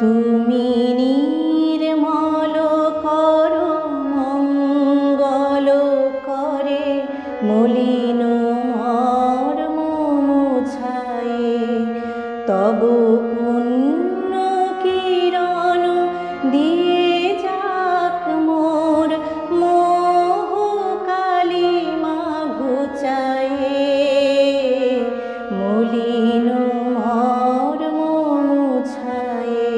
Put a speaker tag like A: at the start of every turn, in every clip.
A: তুমি নির্মল করো মঙ্গল করে মলিন মর্ম মুছায়ে তব পুণ্য কিরণ দিয়ে যাক মোর মোহ কালিমা ঘুচায়ে মলিন মর্ম মুছায়ে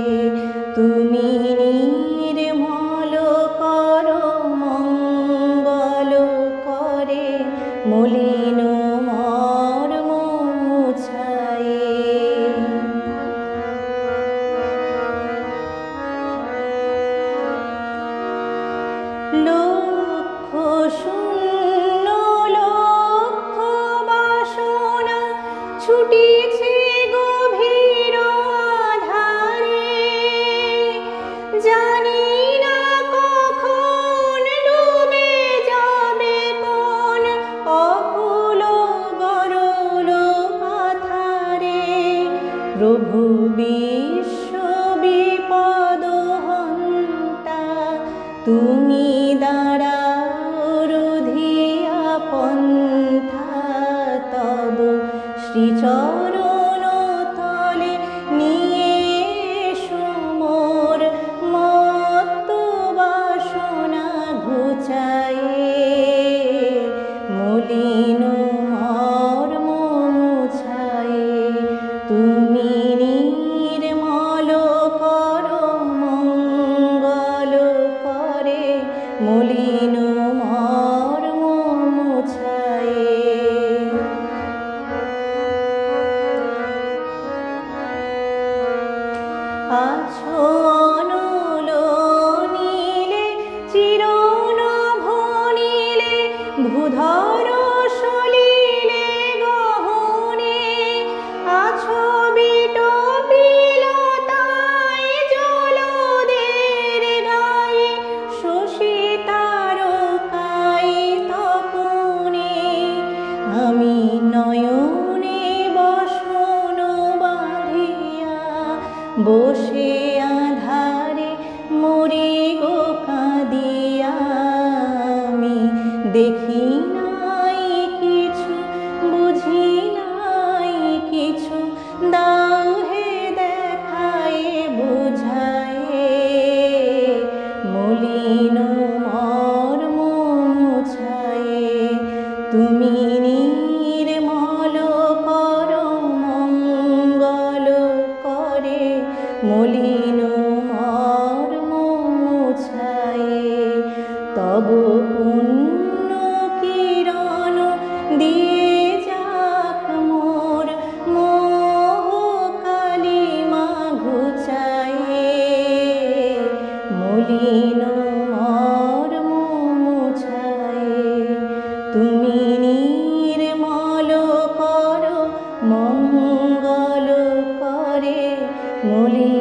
A: তুমি নির্মল করো মঙ্গল করে মলিন মর্ম মুছায়ে। লক্ষ শূন্য লক্ষ বাসনা ছুটিছে গভীর আধারে, জানি না কখন ডুবে যাবে কোন অকুল গরল পাথারে। প্রভু বিশ্ব বিপদ হন্তা তুমি দাঁড়াও রুধিয়া পন্থা তব শ্রীচরণ তলে নিয়ে এসো মোর মত্ত বাসনা ঘুচায়ে মলিন মর্ম মুছায়ে তুমি নির্মল করো মঙ্গল করে মলিন মর্ম মুছায়ে। আছো অনল নীলে চিরনভ নীলে ভূধর সলিলে গহনে, আছো বিটপিলতায় জলদের গায়ে শশী তারকায় তপনে। আমি নয়নে বসন বাঁধিয়া বসে আধারে মরি গো কাঁদিয়া, আমি দেখি নাই কিছু বুঝি নাই কিছু দাও হে দেখায়ে বুঝায়ে মলিন মর্ম মুছায়ে তুমি নির্মল করো মঙ্গল করে মলিন মর্ম মুছায়ে তব পুণ্য কিরণ দিয়ে যাক মোর মোহ কালিমা ঘুচায়ে মলিন মর্ম মুছায়ে তুমি নির্মল করো মঙ্গল করে মলিন